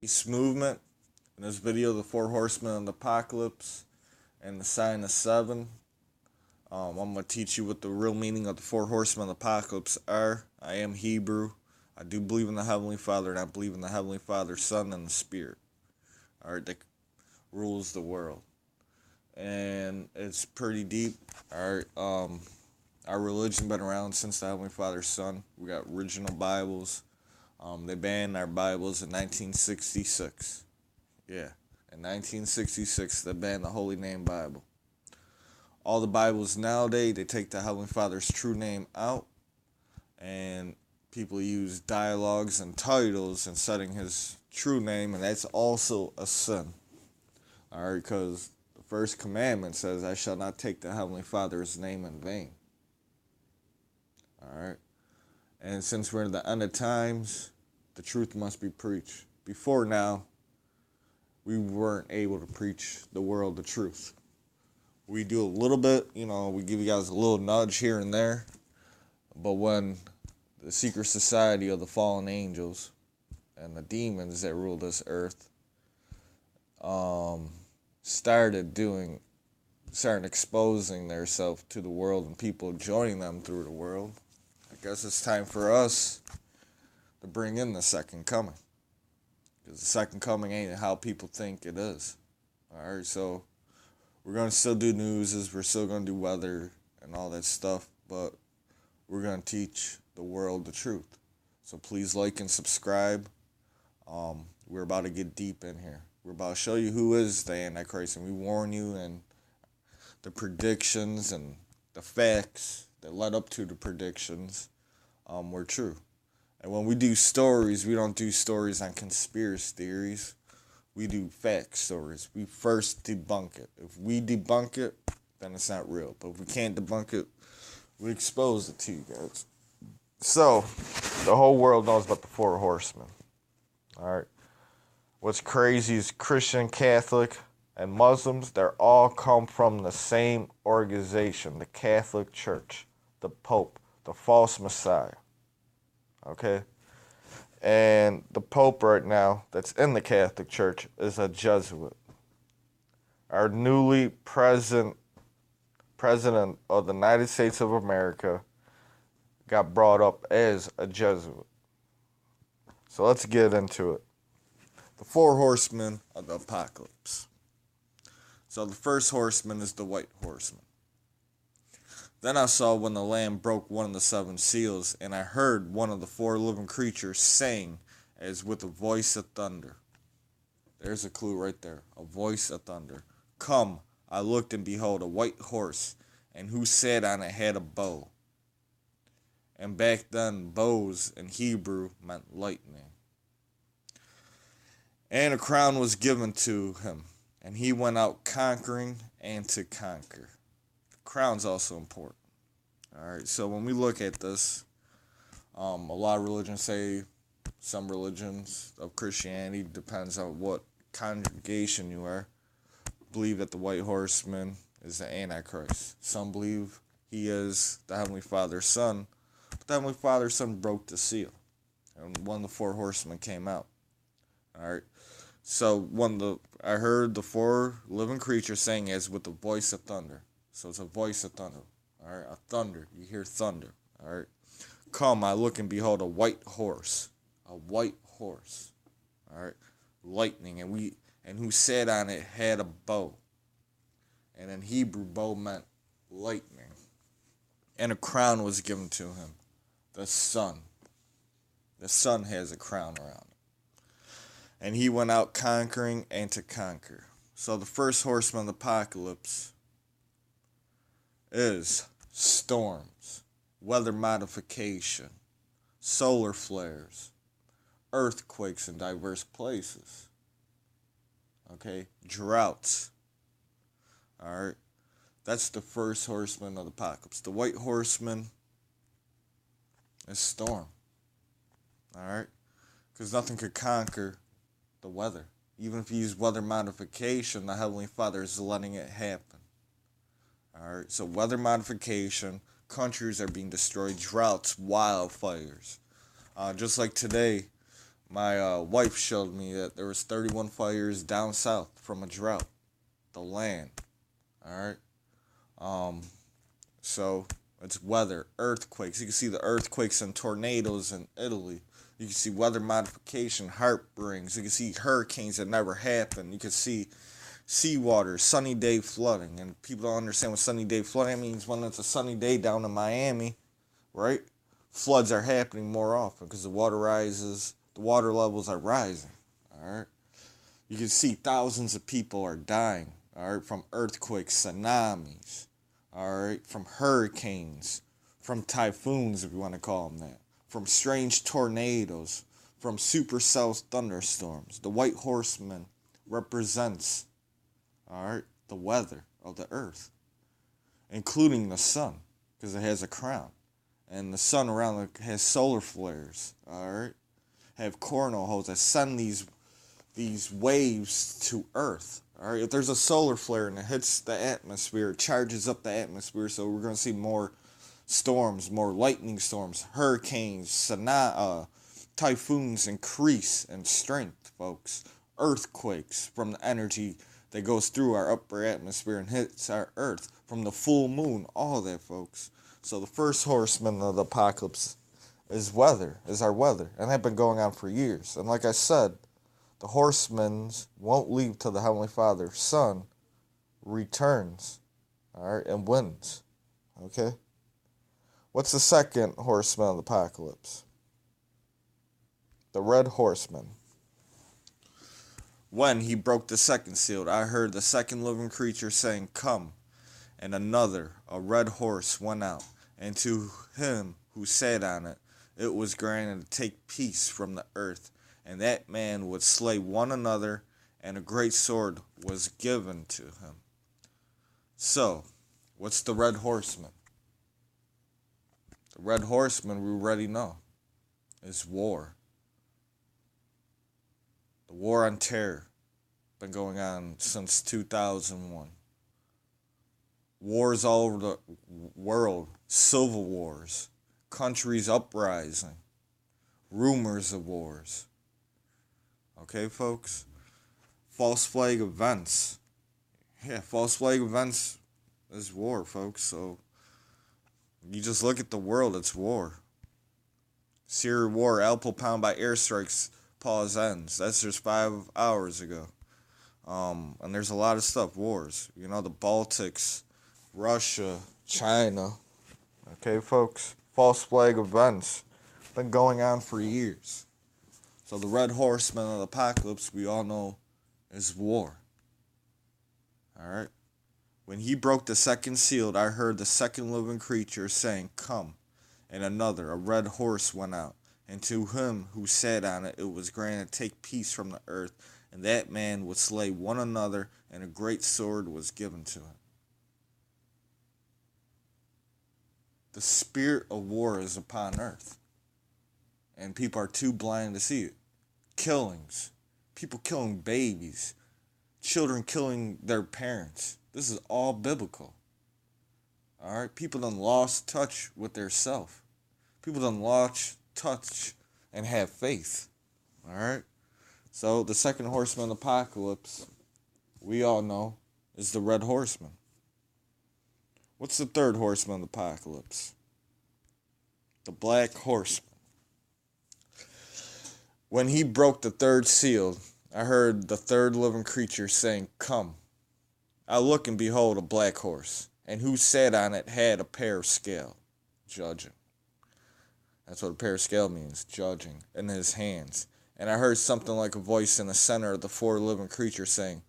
Peace movement. In this video, the four horsemen of the apocalypse and the sign of seven. I'm going to teach you what the real meaning of the four horsemen of the apocalypse are. I am Hebrew. I do believe in the Heavenly Father, and I believe in the Heavenly Father, Son, and the Spirit. Alright, that rules the world. And it's pretty deep. Alright, our religion been around since the Heavenly Father's Son. We got original Bibles. They banned our Bibles in 1966. Yeah, in 1966, they banned the Holy Name Bible. All the Bibles nowadays, they take the Heavenly Father's true name out, and people use dialogues and titles in setting his true name, and that's also a sin. All right, because the first commandment says, I shall not take the Heavenly Father's name in vain. All right. And since we're in the end of times, the truth must be preached. Before now, we weren't able to preach the world the truth. We do a little bit, we give you guys a little nudge here and there. But when the secret society of the fallen angels and the demons that rule this earth started exposing themselves to the world and people joining them through the world, I guess it's time for us to bring in the second coming. Because the second coming ain't how people think it is. Alright, so we're going to still do newses, we're still going to do weather and all that stuff, but we're going to teach the world the truth. So please like and subscribe. We're about to get deep in here. We're about to show you who is the Antichrist, and we warn you, and the predictions and the facts that led up to the predictions were true. And when we do stories, we don't do stories on conspiracy theories. We do fact stories. We first debunk it. If we debunk it, then it's not real. But if we can't debunk it, we expose it to you guys. So, the whole world knows about the four horsemen. Alright? What's crazy is Christian, Catholic, and Muslims, they're all come from the same organization, the Catholic Church, the Pope, the false Messiah. Okay? And the Pope right now that's in the Catholic Church is a Jesuit. Our newly President of the United States of America got brought up as a Jesuit. So let's get into it. The four horsemen of the apocalypse. So the first horseman is the white horseman. Then I saw when the Lamb broke one of the seven seals, and I heard one of the four living creatures saying as with a voice of thunder. There's a clue right there. A voice of thunder. Come, I looked, and behold, a white horse, and who sat on it had a bow. And back then, bows in Hebrew meant lightning. And a crown was given to him, and he went out conquering and to conquer. Crown's also important. Alright, so when we look at this, a lot of religions say, some religions of Christianity, depends on what congregation you are, believe that the white horseman is the Antichrist. Some believe he is the Heavenly Father's Son, but the Heavenly Father's Son broke the seal, and one of the four horsemen came out. Alright, so I heard the four living creatures saying as with the voice of thunder. So it's a voice of thunder. Alright, a thunder. You hear thunder. Alright. Come, I look and behold a white horse. A white horse. Alright. Lightning. And who sat on it had a bow. And in Hebrew, bow meant lightning. And a crown was given to him. The sun. The sun has a crown around it. And he went out conquering and to conquer. So the first horseman of the apocalypse is storms, weather modification, solar flares, earthquakes in diverse places, okay, droughts. Alright, that's the first horseman of the apocalypse. The white horseman is storm. Alright, because nothing could conquer the weather. Even if you use weather modification, the Heavenly Father is letting it happen. Alright, so weather modification, countries are being destroyed, droughts, wildfires. Just like today, My wife showed me that there was 31 fires down south from a drought. The land. Alright? Um, so it's weather, earthquakes. You can see the earthquakes and tornadoes in Italy. You can see weather modification, heartbrings. You can see hurricanes that never happen. You can see seawater, sunny day flooding. And people don't understand what sunny day flooding means. When it's a sunny day down in Miami, right? Floods are happening more often because the water rises. The water levels are rising. All right. You can see thousands of people are dying. All right, from earthquakes, tsunamis. All right, from hurricanes, from typhoons, if you want to call them that, from strange tornadoes, from supercell thunderstorms. The white horseman represents, all right, the weather of the earth, including the sun, because it has a crown. And the sun around it has solar flares, all right? Have coronal holes that send these waves to Earth, all right? If there's a solar flare and it hits the atmosphere, it charges up the atmosphere, so we're going to see more storms, more lightning storms, hurricanes, typhoons increase in strength, folks. Earthquakes from the energy that goes through our upper atmosphere and hits our Earth, from the full moon, all that, folks. So the first horseman of the apocalypse is weather, is our weather. And that's been going on for years. And like I said, the horsemen won't leave till the Heavenly Father's Son returns, all right, and wins. Okay? What's the second horseman of the apocalypse? The red horseman. When he broke the second seal, I heard the second living creature saying, "Come." And another, a red horse, went out, and to him who sat on it, it was granted to take peace from the earth, and that man would slay one another, and a great sword was given to him. So, what's the red horseman? The red horseman, we already know, is war. The war on terror, been going on since 2001. Wars all over the world, civil wars, countries uprising, rumors of wars. Okay, folks? False flag events. Yeah, false flag events is war, folks. So you just look at the world, it's war. Syria war, Aleppo pound by airstrikes, pause ends. That's just 5 hours ago. And there's a lot of stuff, wars. You know, the Baltics, Russia, China. Okay, folks? False flag events. Been going on for years. So the red horseman of the apocalypse, we all know, is war. Alright? When he broke the second seal, I heard the second living creature saying, "Come." And another, a red horse, went out. And to him who sat on it, it was granted to take peace from the earth. And that man would slay one another, and a great sword was given to him. The spirit of war is upon earth. And people are too blind to see it. Killings. People killing babies. Children killing their parents. This is all biblical. Alright? People done lost touch with their self. People done lost touch and have faith. Alright? So the second horseman of the apocalypse, we all know, is the red horseman. What's the third horseman of the apocalypse? The black horseman. When he broke the third seal, I heard the third living creature saying, "Come." I look and behold a black horse, and who sat on it had a pair of scale, judging. That's what a pair of scale means, judging, in his hands. And I heard something like a voice in the center of the four living creatures saying,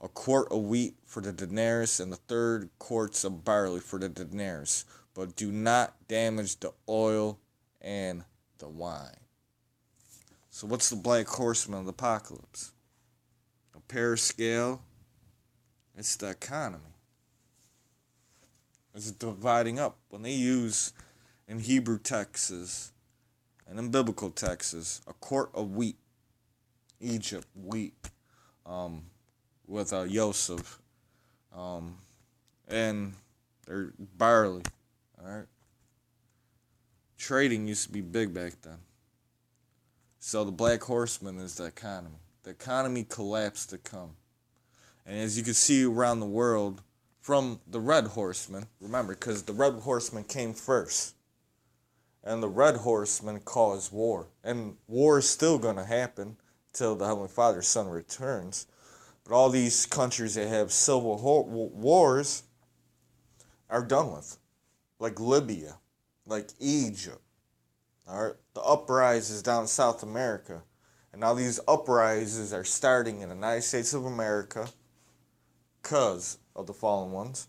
"A quart of wheat for the denarius, and the 3 quarts of barley for the denarius. But do not damage the oil and the wine." So what's the black horseman of the apocalypse? A pair of scale. It's the economy. It's dividing up. When they use in Hebrew texts and in biblical texts, a quart of wheat, Egypt wheat, with Yosef, and their barley. All right. Trading used to be big back then. So the Black Horseman is the economy. The economy collapsed to come. And as you can see around the world, from the Red Horseman, remember, because the Red Horseman came first. And the Red Horseman caused war. And war is still going to happen till the Heavenly Father's Son returns. But all these countries that have civil wars are done with. Like Libya, like Egypt. All right, the uprisings down in South America. And now these uprisings are starting in the United States of America because of the fallen ones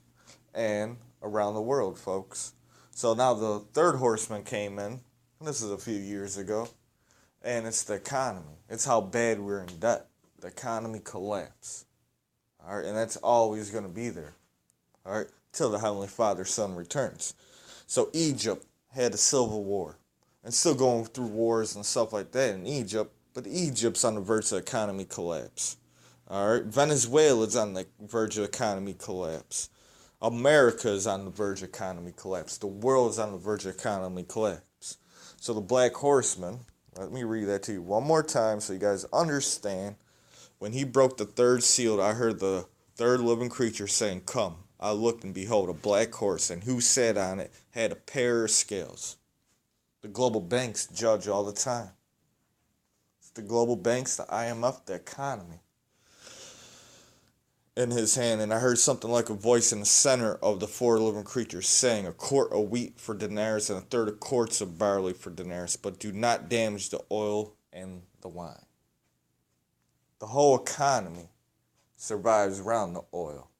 and around the world, folks. So now the third horseman came in, and this is a few years ago, and it's the economy. It's how bad we're in debt. The economy collapsed. All right, and that's always going to be there. All right, till the Heavenly Father's Son returns. So Egypt had a civil war and still going through wars and stuff like that in Egypt, but Egypt's on the verge of economy collapse. All right, Venezuela's on the verge of economy collapse. America is on the verge of economy collapse. The world is on the verge of economy collapse. So the Black Horseman, let me read that to you one more time so you guys understand. When he broke the third seal, I heard the third living creature saying, "Come." I looked, and behold, a black horse, and who sat on it had a pair of scales. The global banks judge all the time. It's the global banks, the IMF, the economy in his hand. And I heard something like a voice in the center of the four living creatures saying, "A quart of wheat for denarius and a third of quarts of barley for denarius, but do not damage the oil and the wine." The whole economy survives around the oil.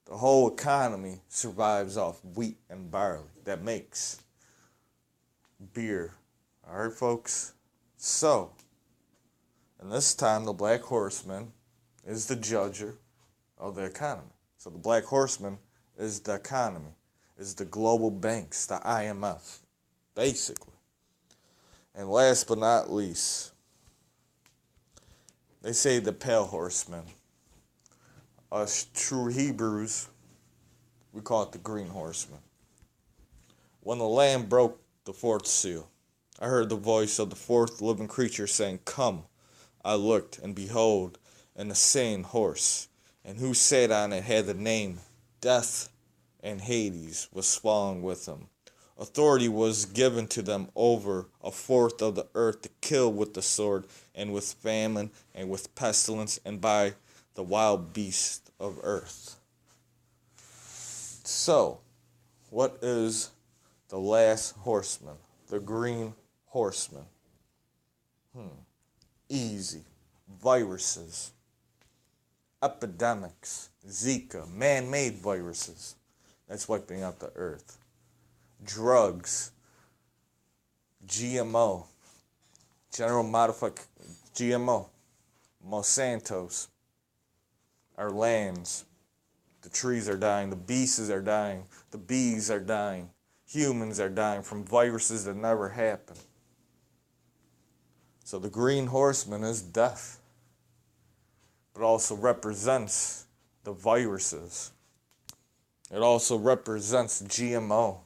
The whole economy survives off wheat and barley that makes beer. All right, folks? So, and this time the Black Horseman is the judger of the economy. So the Black Horseman is the economy, is the global banks, the IMF, basically. And last but not least, they say the Pale Horseman. Us true Hebrews, we call it the Green Horseman. When the Lamb broke the fourth seal, I heard the voice of the fourth living creature saying, "Come." I looked, and behold, an insane horse, and who sat on it had the name Death, and Hades was swallowed with him. Authority was given to them over a fourth of the earth to kill with the sword, and with famine, and with pestilence, and by the wild beasts of earth. So, what is the last horseman? The Green Horseman. Easy. Viruses. Epidemics. Zika. Man-made viruses. That's wiping out the earth. Drugs. GMO. General modified GMO. Monsanto's. Our lands. The trees are dying. The beasts are dying. The bees are dying. Humans are dying from viruses that never happened. So the Green Horseman is death, but also represents the viruses. It also represents GMO,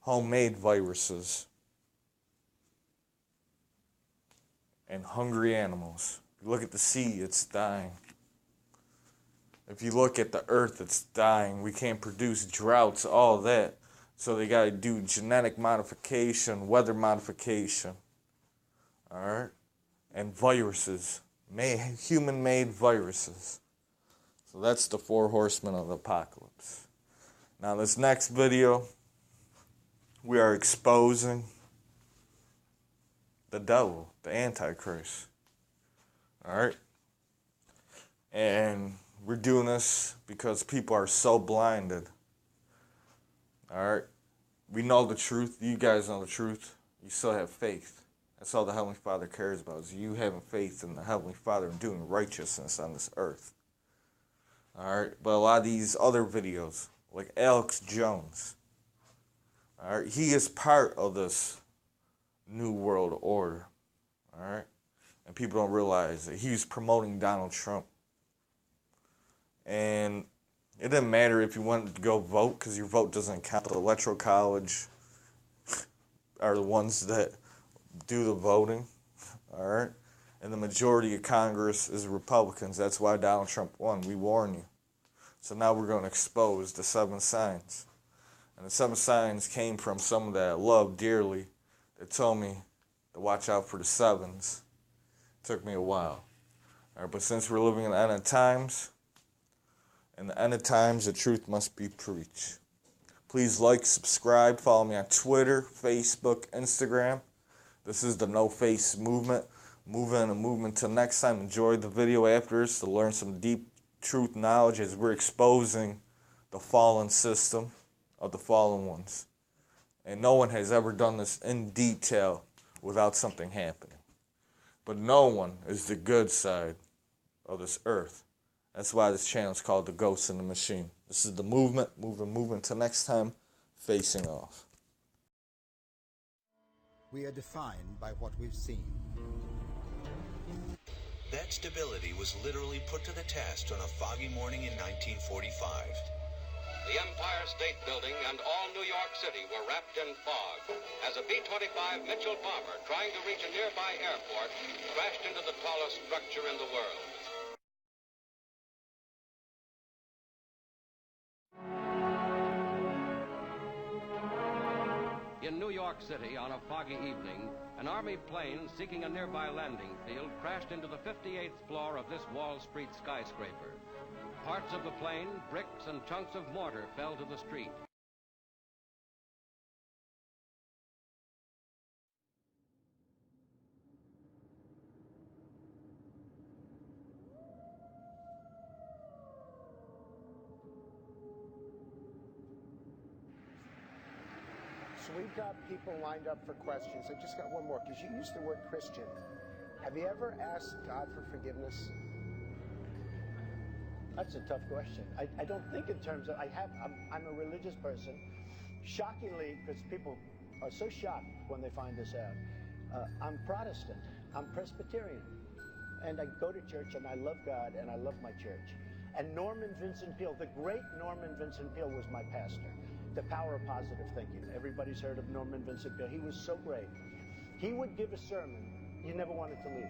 homemade viruses, and hungry animals. If you look at the sea, it's dying. If you look at the earth, it's dying. We can't produce droughts, all that. So they got to do genetic modification, weather modification. All right? And viruses. Human-made viruses. So that's the four horsemen of the apocalypse. Now this next video, we are exposing the devil, the Antichrist. All right? And we're doing this because people are so blinded. All right? We know the truth. You guys know the truth. You still have faith. That's all the Heavenly Father cares about, is you having faith in the Heavenly Father and doing righteousness on this earth. All right? But a lot of these other videos, like Alex Jones, all right, he is part of this New World Order. All right? And people don't realize that he's promoting Donald Trump. And it doesn't matter if you want to go vote, because your vote doesn't count. The Electoral College are the ones that do the voting. all right? And the majority of Congress is Republicans. That's why Donald Trump won. We warn you. So now we're going to expose the 7 signs. And the 7 signs came from someone that I love dearly that told me to watch out for the 7s. It took me a while. All right, but since we're living in the end of times, in the end of times, the truth must be preached. Please like, subscribe, follow me on Twitter, Facebook, Instagram. This is the No Face Movement. Moving a movement till next time. Enjoy the video after this to learn some deep truth knowledge as we're exposing the fallen system of the fallen ones. And no one has ever done this in detail without something happening. But no one is the good side of this earth. That's why this channel is called The Ghost in the Machine. This is the movement, moving till next time, facing off. We are defined by what we've seen. That stability was literally put to the test on a foggy morning in 1945. The Empire State Building and all New York City were wrapped in fog as a B-25 Mitchell bomber trying to reach a nearby airport crashed into the tallest structure in the world. In New York City on a foggy evening, an Army plane seeking a nearby landing field crashed into the 58th floor of this Wall Street skyscraper. Parts of the plane, bricks, and chunks of mortar fell to the street. So we've got people lined up for questions. I just got one more, because you used the word Christian. Have you ever asked God for forgiveness? That's a tough question. I don't think in terms of, I'm a religious person. Shockingly, because people are so shocked when they find this out, I'm Protestant, I'm Presbyterian. And I go to church and I love God and I love my church. And Norman Vincent Peale, the great Norman Vincent Peale was my pastor. The power of positive thinking. Everybody's heard of Norman Vincent Peale. He was so great. He would give a sermon. You never wanted to leave.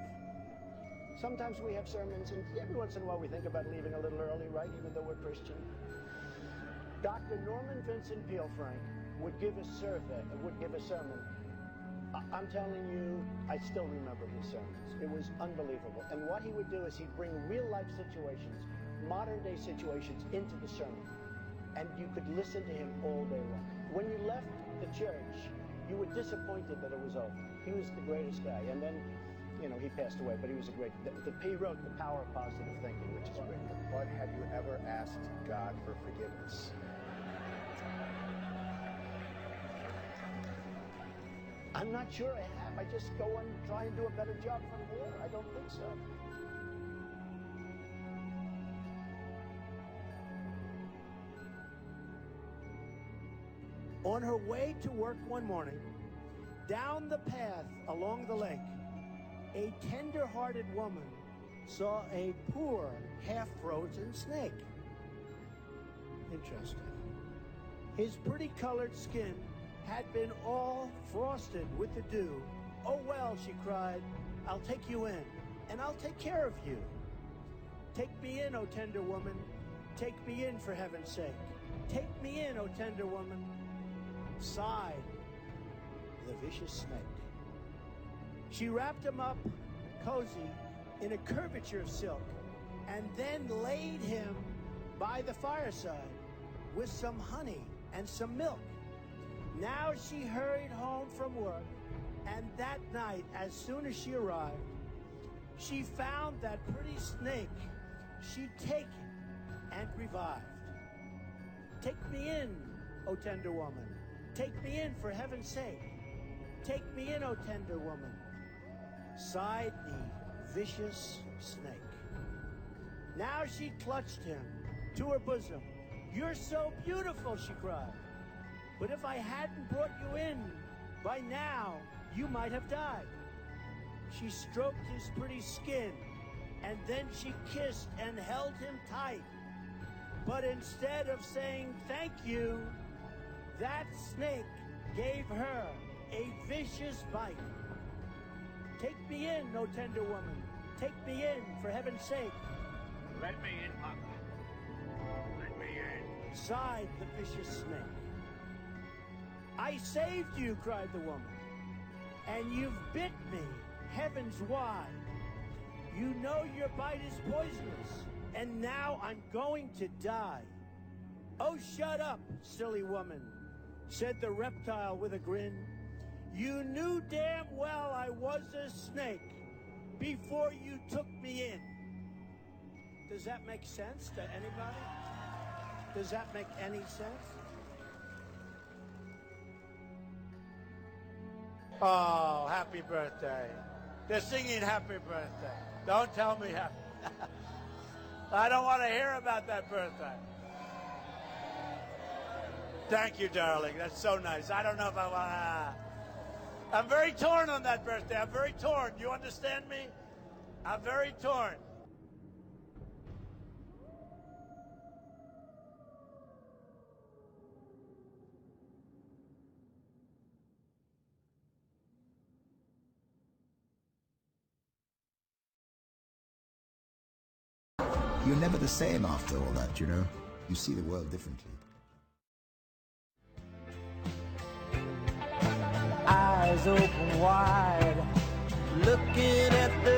Sometimes we have sermons, and every once in a while we think about leaving a little early, right? Even though we're Christian. Dr. Norman Vincent Peale, Frank, would give a sermon. I'm telling you, I still remember his sermons. It was unbelievable. And what he would do is he'd bring real life situations, modern day situations, into the sermon. And you could listen to him all day long. When you left the church, you were disappointed that it was over. He was the greatest guy. And then, you know, he passed away, but he was a great... He wrote The Power of Positive Thinking, which is great. But have you ever asked God for forgiveness? I'm not sure I have. I just go and try and do a better job from here. I don't think so. On her way to work one morning, down the path along the lake, a tender-hearted woman saw a poor, half-frozen snake. Interesting. His pretty-colored skin had been all frosted with the dew. "Oh, well," she cried, "I'll take you in, and I'll take care of you. Take me in, O tender woman. Take me in, for heaven's sake. Take me in, O tender woman." Sighed the vicious snake. She wrapped him up, cozy, in a curvature of silk, and then laid him by the fireside with some honey and some milk. Now she hurried home from work, and that night, as soon as she arrived, she found that pretty snake she'd taken and revived. "Take me in, O tender woman. Take me in, for heaven's sake. Take me in, O tender woman," sighed the vicious snake. Now she clutched him to her bosom. "You're so beautiful," she cried. "But if I hadn't brought you in, by now you might have died." She stroked his pretty skin, and then she kissed and held him tight. But instead of saying thank you, that snake gave her a vicious bite. Take me in, no tender woman. Take me in, for heaven's sake. Let me in, Papa. Let me in. Sighed the vicious snake. I saved you, cried the woman. And you've bit me, heavens why. You know your bite is poisonous, and now I'm going to die. Oh, shut up, silly woman, said the reptile with a grin. You knew damn well I was a snake before you took me in. Does that make sense to anybody? Does that make any sense? Oh, happy birthday. They're singing happy birthday. Don't tell me happy. I don't want to hear about that birthday. Thank you, darling. That's so nice. I don't know if I want to... I'm very torn on that birthday. I'm very torn. You understand me? I'm very torn. You're never the same after all that, you know. You see the world differently. Eyes open wide, looking at the